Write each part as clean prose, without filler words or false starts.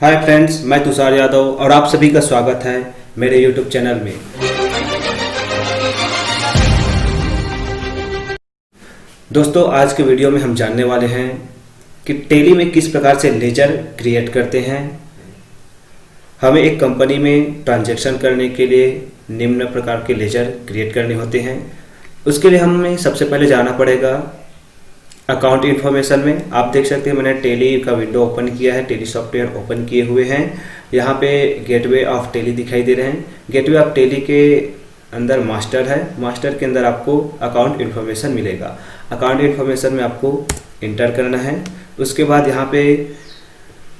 Hi friends, मैं तुषार यादव और आप सभी का स्वागत है मेरे यूट्यूब चैनल में। दोस्तों, आज के वीडियो में हम जानने वाले हैं कि टेली में किस प्रकार से लेजर क्रिएट करते हैं। हमें एक कंपनी में ट्रांजैक्शन करने के लिए निम्न प्रकार के लेजर क्रिएट करने होते हैं। उसके लिए हमें सबसे पहले जाना पड़ेगा अकाउंट इन्फॉर्मेशन में। आप देख सकते हैं मैंने टेली का विंडो ओपन किया है, टेली सॉफ्टवेयर ओपन किए हुए हैं। यहाँ पे गेटवे ऑफ टेली दिखाई दे रहे हैं। गेटवे ऑफ टेली के अंदर मास्टर है, मास्टर के अंदर आपको अकाउंट इन्फॉर्मेशन मिलेगा। अकाउंट इन्फॉर्मेशन में आपको इंटर करना है। उसके बाद यहाँ पे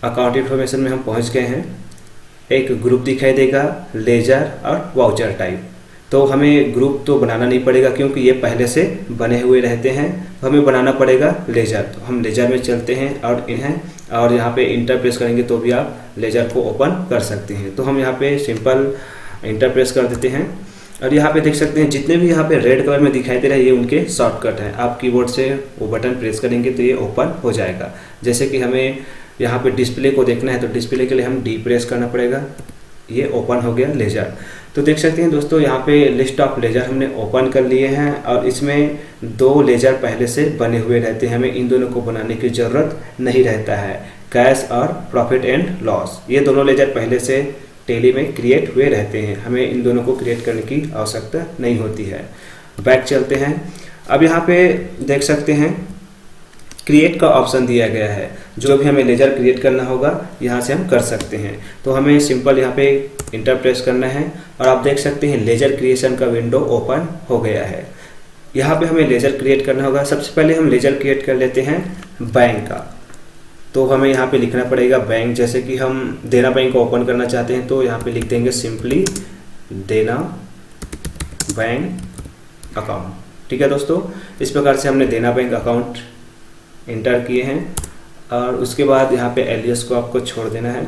अकाउंट इन्फॉर्मेशन में हम पहुँच गए हैं। एक ग्रुप दिखाई देगा, लेजर और वाउचर टाइप। तो हमें ग्रुप तो बनाना नहीं पड़ेगा क्योंकि ये पहले से बने हुए रहते हैं। तो हमें बनाना पड़ेगा लेजर। तो हम लेजर में चलते हैं और यहाँ पे इंटर प्रेस करेंगे तो भी आप लेजर को ओपन कर सकते हैं। तो हम यहाँ पे सिंपल इंटर प्रेस कर देते हैं और यहाँ पे देख सकते हैं जितने भी यहाँ पे रेड कलर में दिखाई दे रहा है ये उनके शॉर्टकट हैं। आप कीबोर्ड से वो बटन प्रेस करेंगे तो ये ओपन हो जाएगा। जैसे कि हमें यहाँ पे डिस्प्ले को देखना है तो डिस्प्ले के लिए हम डी प्रेस करना पड़ेगा। ये ओपन हो गया लेजर। तो देख सकते हैं दोस्तों यहाँ पे लिस्ट ऑफ लेजर हमने ओपन कर लिए हैं और इसमें दो लेजर पहले से बने हुए रहते हैं। हमें इन दोनों को बनाने की ज़रूरत नहीं रहता है। कैश और प्रॉफिट एंड लॉस, ये दोनों लेजर पहले से टेली में क्रिएट हुए रहते हैं। हमें इन दोनों को क्रिएट करने की आवश्यकता नहीं होती है। बैक चलते हैं। अब यहाँ पे देख सकते हैं क्रिएट का ऑप्शन दिया गया है। जो भी हमें लेजर क्रिएट करना होगा यहाँ से हम कर सकते हैं। तो हमें सिंपल यहाँ पे इंटर प्रेस करना है और आप देख सकते हैं लेजर क्रिएशन का विंडो ओपन हो गया है। यहाँ पे हमें लेजर क्रिएट करना होगा। सबसे पहले हम लेजर क्रिएट कर लेते हैं बैंक का। तो हमें यहाँ पे लिखना पड़ेगा बैंक। जैसे कि हम देना बैंक को ओपन करना चाहते हैं तो यहाँ पे लिख देंगे सिंपली देना बैंक अकाउंट। ठीक है दोस्तों, इस प्रकार से हमने देना बैंक अकाउंट इंटर किए हैं और उसके बाद यहाँ पे एलियस को आपको छोड़ देना है।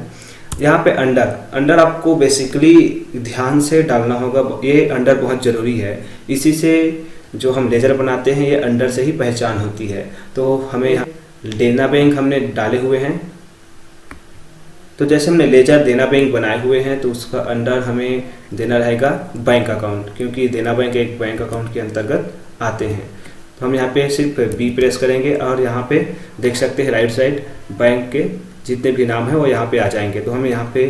यहाँ पे अंडर आपको बेसिकली ध्यान से डालना होगा। ये अंडर बहुत ज़रूरी है। इसी से जो हम लेजर बनाते हैं ये अंडर से ही पहचान होती है। तो हमें यहाँ देना बैंक हमने डाले हुए हैं। तो जैसे हमने लेजर देना बैंक बनाए हुए हैं तो उसका अंडर हमें देना रहेगा बैंक अकाउंट, क्योंकि देना बैंक एक बैंक अकाउंट के अंतर्गत आते हैं। तो हम यहाँ पे सिर्फ बी प्रेस करेंगे और यहाँ पे देख सकते हैं राइट साइड बैंक के जितने भी नाम है वो यहाँ पे आ जाएंगे। तो हमें यहाँ पे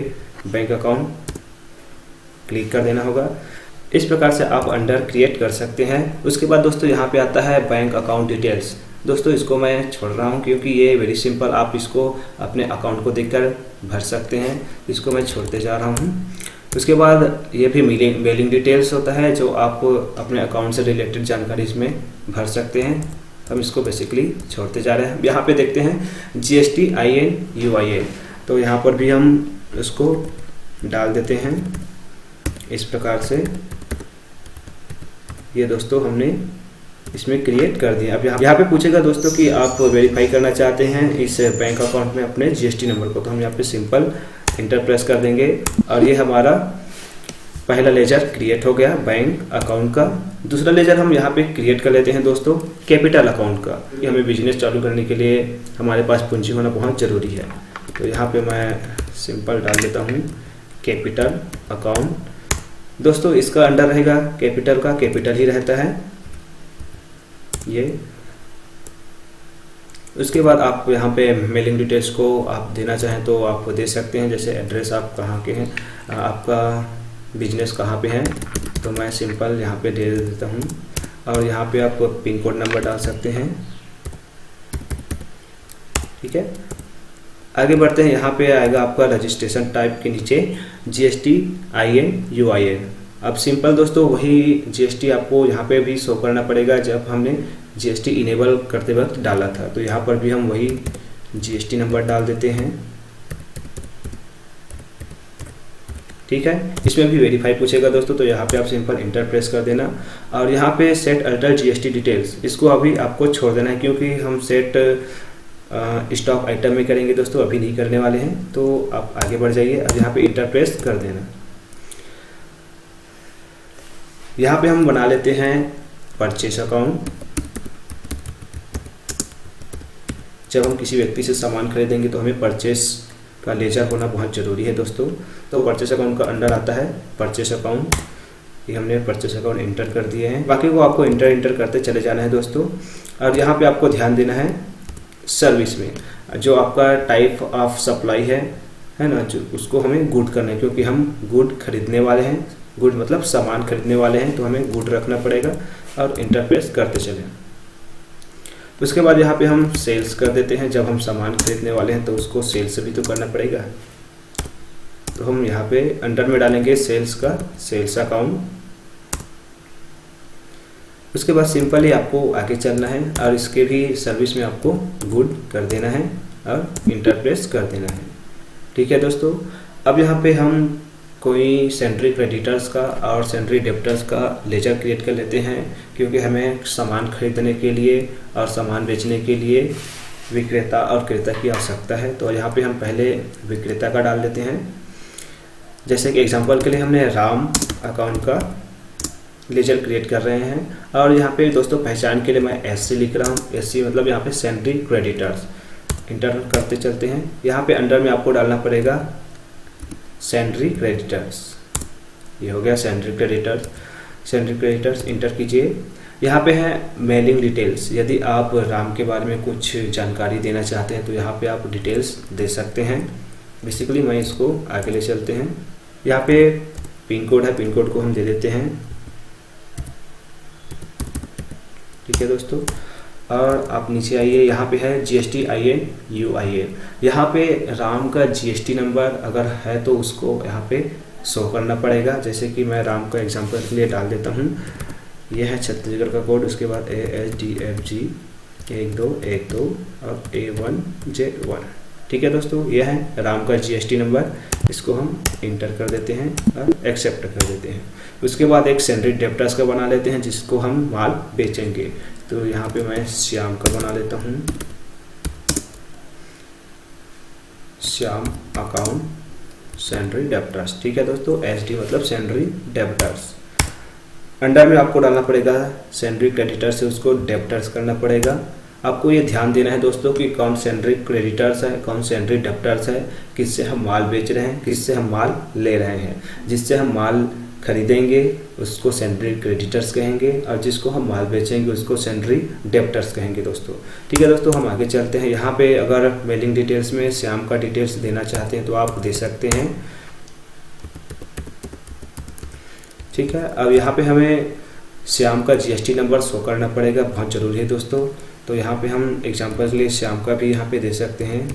बैंक अकाउंट क्लिक कर देना होगा। इस प्रकार से आप अंडर क्रिएट कर सकते हैं। उसके बाद दोस्तों यहाँ पे आता है बैंक अकाउंट डिटेल्स। दोस्तों इसको मैं छोड़ रहा हूँ क्योंकि ये वेरी सिंपल, आप इसको अपने अकाउंट को देखकर भर सकते हैं। इसको मैं छोड़ते जा रहा हूँ। उसके बाद ये भी मेलिंग डिटेल्स होता है जो आप अपने अकाउंट से रिलेटेड जानकारी इसमें भर सकते हैं। हम इसको बेसिकली छोड़ते जा रहे हैं। यहाँ पे देखते हैं GST IN UIN, तो यहाँ पर भी हम उसको डाल देते हैं इस प्रकार से। ये दोस्तों हमने इसमें क्रिएट कर दिया। अब यहाँ पे पूछेगा दोस्तों कि आप वेरीफाई करना चाहते हैं इस बैंक अकाउंट में अपने GST नंबर को। तो हम यहाँ पे सिंपल इंटर प्रेस कर देंगे और ये हमारा पहला लेजर क्रिएट हो गया बैंक अकाउंट का। दूसरा लेजर हम यहाँ पे क्रिएट कर लेते हैं दोस्तों कैपिटल अकाउंट का। ये हमें बिजनेस चालू करने के लिए हमारे पास पूंजी होना बहुत ज़रूरी है। तो यहाँ पे मैं सिंपल डाल देता हूँ कैपिटल अकाउंट। दोस्तों इसका अंडर रहेगा कैपिटल का, कैपिटल ही रहता है ये। उसके बाद आप यहाँ पे मेलिंग डिटेल्स को आप देना चाहें तो आप दे सकते हैं। जैसे एड्रेस आप कहाँ के हैं, आपका बिजनेस कहाँ पे है, तो मैं सिंपल यहाँ पे दे देता हूँ। और यहाँ पे आप पिन कोड नंबर डाल सकते हैं। ठीक है, आगे बढ़ते हैं। यहाँ पे आएगा आपका रजिस्ट्रेशन टाइप के नीचे GST IN UIN। अब सिंपल दोस्तों वही GST आपको यहाँ पे भी शो करना पड़ेगा जब हमने GST इनेबल करते वक्त डाला था। तो यहाँ पर भी हम वही GST नंबर डाल देते हैं। ठीक है, इसमें भी वेरीफाई पूछेगा दोस्तों। तो यहाँ पे आप सिंपल इंटर प्रेस कर देना और यहाँ पे सेट अल्टर GST डिटेल्स, इसको अभी आपको छोड़ देना है क्योंकि हम सेट स्टॉक आइटम में करेंगे दोस्तों, अभी नहीं करने वाले हैं। तो आप आगे बढ़ जाइए। अब यहाँ पे इंटर प्रेस कर देना। यहाँ पे हम बना लेते हैं परचेस अकाउंट। जब हम किसी व्यक्ति से सामान खरीदेंगे तो हमें परचेस का लेजर होना बहुत ज़रूरी है दोस्तों। तो परचेस अकाउंट का अंडर आता है परचेस अकाउंट, ये हमने परचेस अकाउंट इंटर कर दिए हैं। बाकी को आपको इंटर करते चले जाना है दोस्तों। और यहाँ पे आपको ध्यान देना है सर्विस में जो आपका टाइप ऑफ सप्लाई है ना, जो उसको हमें गुड करना है, क्योंकि हम गुड खरीदने वाले हैं, गुड मतलब सामान खरीदने वाले हैं, तो हमें गुड रखना पड़ेगा और इंटरप्रेस करते चलें। उसके बाद यहाँ पे हम सेल्स कर देते हैं। जब हम सामान खरीदने वाले हैं तो उसको सेल्स भी तो करना पड़ेगा, तो हम यहाँ पे अंडर में डालेंगे सेल्स का सेल्स अकाउंट। उसके बाद सिंपली आपको आगे चलना है और इसके भी सर्विस में आपको गुड कर देना है और इंटरप्रेस कर देना है। ठीक है दोस्तों। अब यहाँ पे हम कोई सेंट्री क्रेडिटर्स का और सेंट्री डेब्टर्स का लेजर क्रिएट कर लेते हैं, क्योंकि हमें सामान खरीदने के लिए और सामान बेचने के लिए विक्रेता और क्रेता की आवश्यकता है। तो यहाँ पे हम पहले विक्रेता का डाल देते हैं। जैसे कि एग्जांपल के लिए हमने राम अकाउंट का लेजर क्रिएट कर रहे हैं, और यहाँ पे दोस्तों पहचान के लिए मैं SC लिख रहा हूँ। SC मतलब यहाँ पे सेंट्री क्रेडिटर्स। इंटर करते चलते हैं। यहाँ पे अंडर में आपको डालना पड़ेगा सेंट्री क्रेडिटर्स। ये हो गया sundry creditors. Sundry creditors enter कीजिए। यहाँ पे है मेलिंग डिटेल्स। यदि आप राम के बारे में कुछ जानकारी देना चाहते हैं तो यहाँ पे आप डिटेल्स दे सकते हैं। बेसिकली मैं इसको आगे ले चलते हैं। यहाँ पे पिन कोड है, पिन कोड को हम दे देते हैं। ठीक है दोस्तों। और आप नीचे आइए, यहाँ पे है GSTIN UIN। यहाँ पे राम का GST नंबर अगर है तो उसको यहाँ पे शो करना पड़ेगा। जैसे कि मैं राम का एग्जांपल के लिए डाल देता हूँ। यह है छत्तीसगढ़ का कोड, उसके बाद ASDFG 1212 और A1Z1। ठीक है दोस्तों, यह है राम का GST नंबर। इसको हम इंटर कर देते हैं और एक्सेप्ट कर देते हैं। उसके बाद एक सेंट्री डेब्टर्स का बना लेते हैं जिसको हम माल बेचेंगे। तो यहाँ पे मैं श्याम का बना लेता हूँ, श्याम अकाउंट सेंट्री डेब्टर्स। ठीक है दोस्तों, SD मतलब सेंट्री डेब्टर्स। अंडर में आपको डालना पड़ेगा सेंट्री क्रेडिटर्स से उसको डेब्टर्स करना पड़ेगा। आपको ये ध्यान देना है दोस्तों कि कौन सेंट्री क्रेडिटर्स है, कौन सेंट्री डेब्टर्स है, किससे हम माल बेच रहे हैं, किससे हम माल ले रहे हैं। जिससे हम माल खरीदेंगे उसको सेंट्री क्रेडिटर्स कहेंगे, और जिसको हम माल बेचेंगे उसको सेंट्री डेब्टर्स कहेंगे दोस्तों। ठीक है दोस्तों, हम आगे चलते हैं। यहाँ पे अगर मेलिंग डिटेल्स में श्याम का डिटेल्स देना चाहते हैं तो आप दे सकते हैं। ठीक है। अब यहाँ पे हमें श्याम का GST नंबर शो करना पड़ेगा, बहुत ज़रूरी है दोस्तों। तो यहाँ पे हम एग्जांपल के लिए श्याम का भी यहाँ पे दे सकते हैं।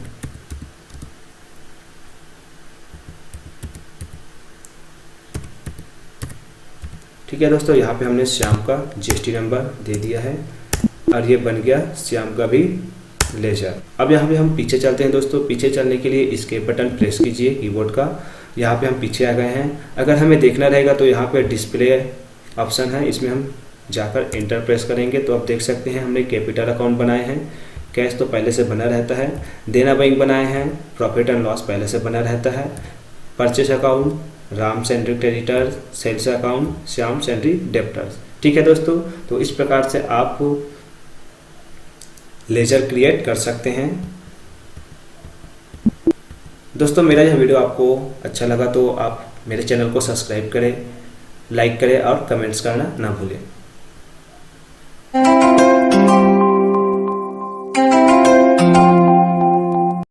ठीक है दोस्तों, यहाँ पे हमने श्याम का GST नंबर दे दिया है और ये बन गया श्याम का भी लेजर। अब यहाँ पे हम पीछे चलते हैं दोस्तों। पीछे चलने के लिए एस्केप बटन प्रेस कीजिए कीबोर्ड का। यहाँ पे हम पीछे आ गए हैं। अगर हमें देखना रहेगा तो यहाँ पे डिस्प्ले ऑप्शन है, इसमें हम जाकर इंटर प्रेस करेंगे तो आप देख सकते हैं हमने कैपिटल अकाउंट बनाए हैं। कैश तो पहले से बना रहता है। देना बैंक बनाए हैं। प्रॉफिट एंड लॉस पहले से बना रहता है। Purchase account Ram sundry creditors, sales account Shyam sundry debtors. ठीक है दोस्तों, तो इस प्रकार से आप लेजर क्रिएट कर सकते हैं। दोस्तों मेरा यह वीडियो आपको अच्छा लगा तो आप मेरे चैनल को सब्सक्राइब करें, लाइक करें और कमेंट्स करना ना भूलें।